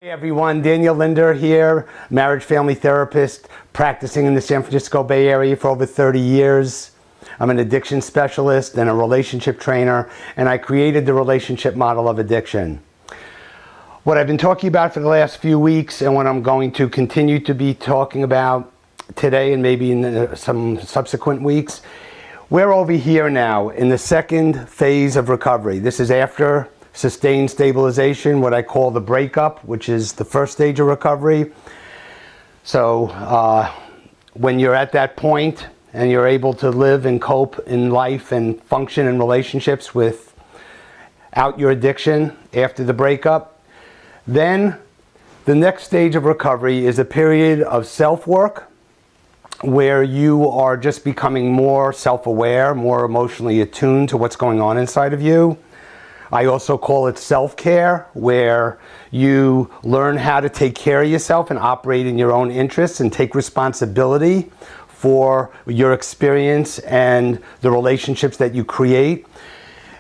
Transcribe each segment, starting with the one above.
Hey everyone, Daniel Linder here, marriage family therapist, practicing in the San Francisco Bay Area for over 30 years. I'm an addiction specialist and a relationship trainer, and I created the relationship model of addiction. What I've been talking about for the last few weeks, and what I'm going to continue to be talking about today and maybe in some subsequent weeks, we're over here now in the second phase of recovery. This is after sustained stabilization, what I call the breakup, which is the first stage of recovery. So when you're at that point and you're able to live and cope in life and function in relationships without your addiction after the breakup, then the next stage of recovery is a period of self-work where you are just becoming more self-aware, more emotionally attuned to what's going on inside of you. I also call it self-care, where you learn how to take care of yourself and operate in your own interests and take responsibility for your experience and the relationships that you create.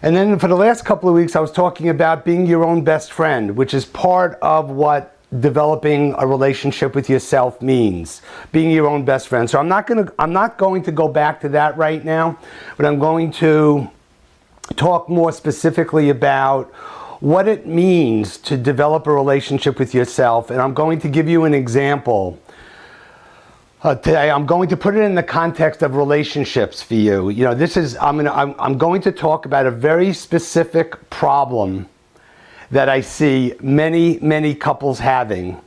And then for the last couple of weeks, I was talking about being your own best friend, which is part of what developing a relationship with yourself means, being your own best friend. So I'm not going to go back to that right now, but I'm going to talk more specifically about what it means to develop a relationship with yourself. And I'm going to give you an example. Today, I'm going to put it in the context of relationships for you. You know, I'm going to talk about a very specific problem that I see many couples having.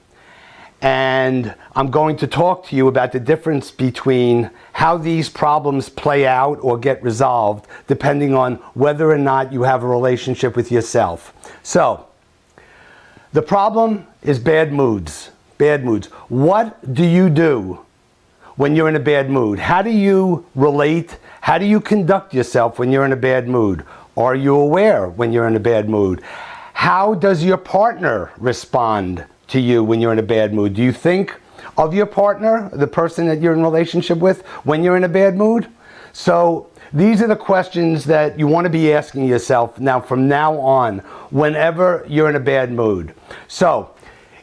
And I'm going to talk to you about the difference between how these problems play out or get resolved depending on whether or not you have a relationship with yourself. So, the problem is bad moods. Bad moods. What do you do when you're in a bad mood? How do you relate? How do you conduct yourself when you're in a bad mood? Are you aware when you're in a bad mood? How does your partner respond to you when you're in a bad mood? Do you think of your partner, the person that you're in a relationship with, when you're in a bad mood? So these are the questions that you want to be asking yourself now from now on, whenever you're in a bad mood. So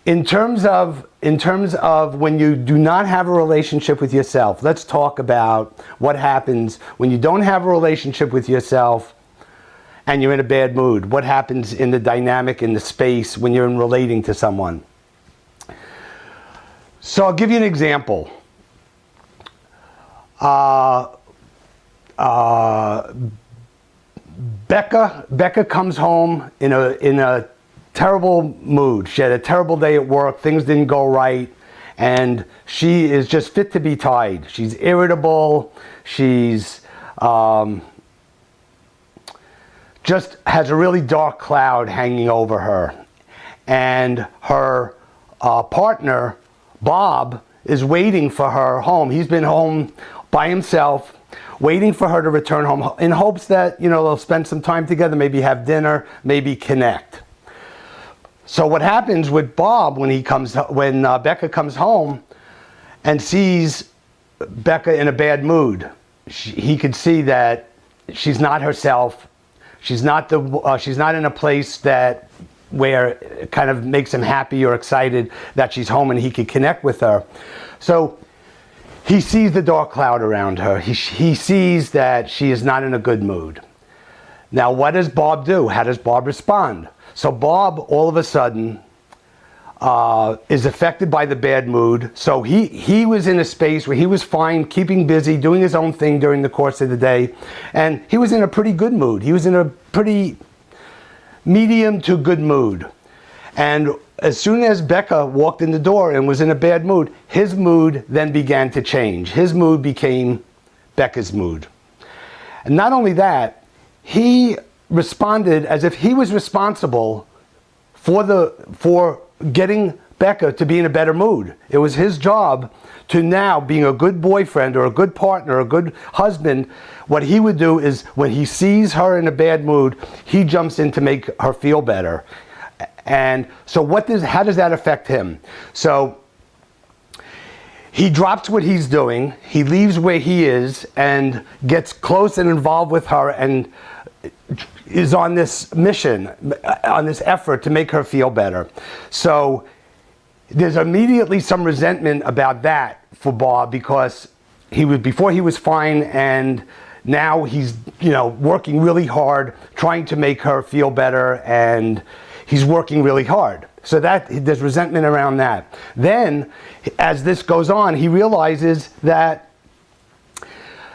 in terms of when you do not have a relationship with yourself, let's talk about what happens when you don't have a relationship with yourself and you're in a bad mood. What happens in the dynamic, in the space when you're relating to someone? So I'll give you an example. Becca comes home in a terrible mood. She had a terrible day at work. Things didn't go right, and she is just fit to be tied. She's irritable. She's just has a really dark cloud hanging over her, and her partner, Bob, is waiting for her home. He's been home by himself, waiting for her to return home in hopes that, you know, they'll spend some time together, maybe have dinner, maybe connect. So what happens with Bob when Becca comes home and sees Becca in a bad mood? He could see that she's not herself. She's not in a place where it kind of makes him happy or excited that she's home and he can connect with her. So he sees the dark cloud around her. He sees that she is not in a good mood. Now, what does Bob do? How does Bob respond? So Bob, all of a sudden, is affected by the bad mood. So he was in a space where he was fine, keeping busy, doing his own thing during the course of the day. And he was in a pretty good mood. He was in a pretty medium to good mood. And as soon as Becca walked in the door and was in a bad mood, his mood then began to change. His mood became Becca's mood. And not only that, he responded as if he was responsible for getting Becca to be in a better mood. It was his job to now, being a good boyfriend or a good partner, a good husband, what he would do is when he sees her in a bad mood, he jumps in to make her feel better. And so how does that affect him? So he drops what he's doing, he leaves where he is and gets close and involved with her and is on this mission, on this effort to make her feel better. So there's immediately some resentment about that for Bob, because before he was fine, and now he's, working really hard trying to make her feel better, and he's working really hard. So there's resentment around that. Then, as this goes on, he realizes that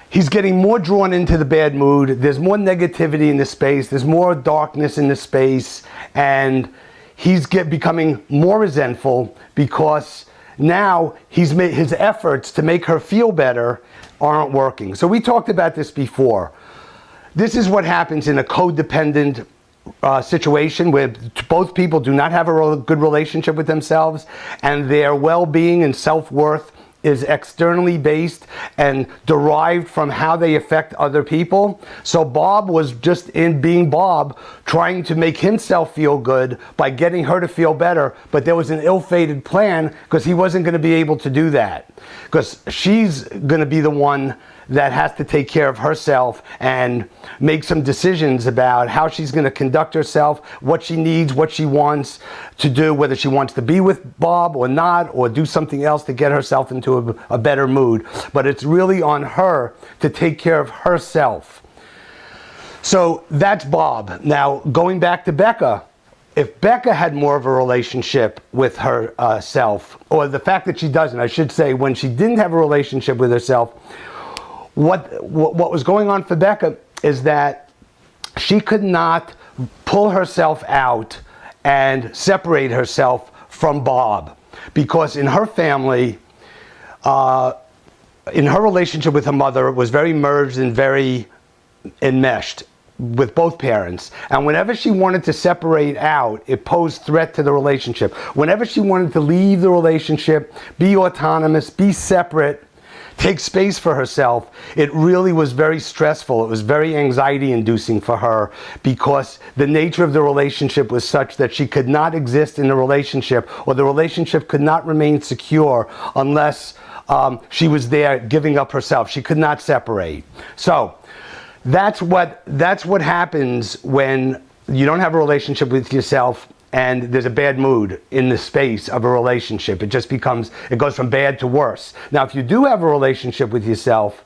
he's getting more drawn into the bad mood. There's more negativity in the space. There's more darkness in the space. And he's becoming more resentful, because now his efforts to make her feel better aren't working. So we talked about this before. This is what happens in a codependent situation where both people do not have a good relationship with themselves, and their well-being and self-worth is externally based and derived from how they affect other people. So Bob was just, in being Bob, trying to make himself feel good by getting her to feel better, but there was an ill-fated plan, because he wasn't going to be able to do that, because she's going to be the one that has to take care of herself and make some decisions about how she's going to conduct herself, what she needs, what she wants to do, whether she wants to be with Bob or not, or do something else to get herself into a better mood. But it's really on her to take care of herself. So that's Bob. Now, going back to Becca, if Becca had more of a relationship with herself, or the fact that she doesn't, I should say, when she didn't have a relationship with herself, what was going on for Becca is that she could not pull herself out and separate herself from Bob, because in her family, in her relationship with her mother, was very merged and very enmeshed with both parents. And whenever she wanted to separate out, it posed threat to the relationship. Whenever she wanted to leave the relationship, be autonomous, be separate, take space for herself, it really was very stressful. It was very anxiety inducing for her, because the nature of the relationship was such that she could not exist in the relationship, or the relationship could not remain secure unless she was there giving up herself. She could not separate. So that's what happens when you don't have a relationship with yourself and there's a bad mood in the space of a relationship. It goes from bad to worse. Now, if you do have a relationship with yourself,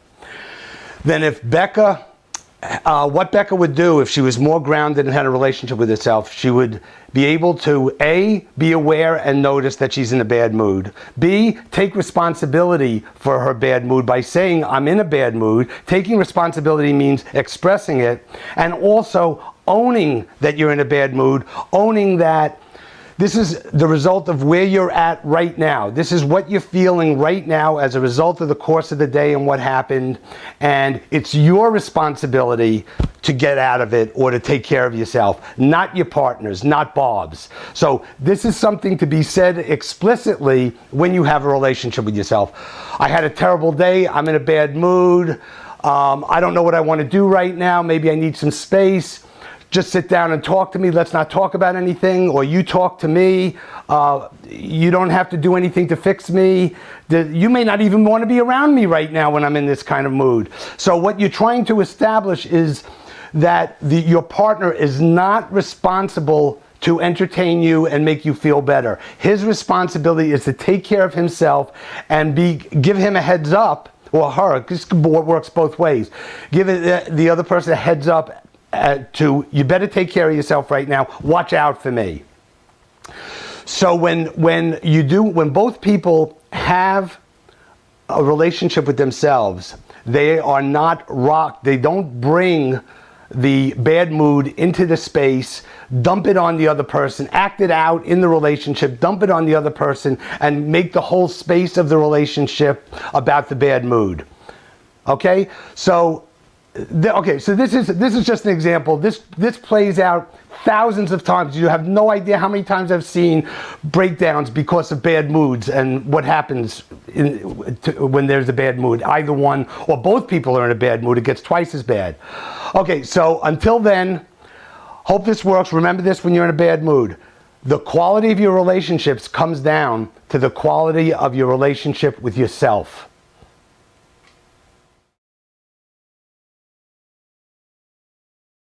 then what Becca would do if she was more grounded and had a relationship with herself, she would be able to A, be aware and notice that she's in a bad mood. B, take responsibility for her bad mood by saying, I'm in a bad mood. Taking responsibility means expressing it, and also owning that you're in a bad mood, owning that this is the result of where you're at right now. This is what you're feeling right now as a result of the course of the day and what happened, and it's your responsibility to get out of it or to take care of yourself, not your partner's, not Bob's. So this is something to be said explicitly when you have a relationship with yourself. I had a terrible day, I'm in a bad mood, I don't know what I want to do right now, maybe I need some space. Just sit down and talk to me. Let's not talk about anything, or you talk to me. You don't have to do anything to fix me. You may not even want to be around me right now when I'm in this kind of mood. So what you're trying to establish is that your partner is not responsible to entertain you and make you feel better. His responsibility is to take care of himself and give him a heads up, or her. This works both ways. Give the other person a heads up you better take care of yourself right now. Watch out for me. So when both people have a relationship with themselves, they are not rocked. They don't bring the bad mood into the space, dump it on the other person, act it out in the relationship, dump it on the other person, and make the whole space of the relationship about the bad mood. Okay? So this is just an example. This plays out thousands of times. You have no idea how many times I've seen breakdowns because of bad moods and what happens when there's a bad mood. Either one or both people are in a bad mood, it gets twice as bad. Okay, so until then, hope this works. Remember this when you're in a bad mood. The quality of your relationships comes down to the quality of your relationship with yourself.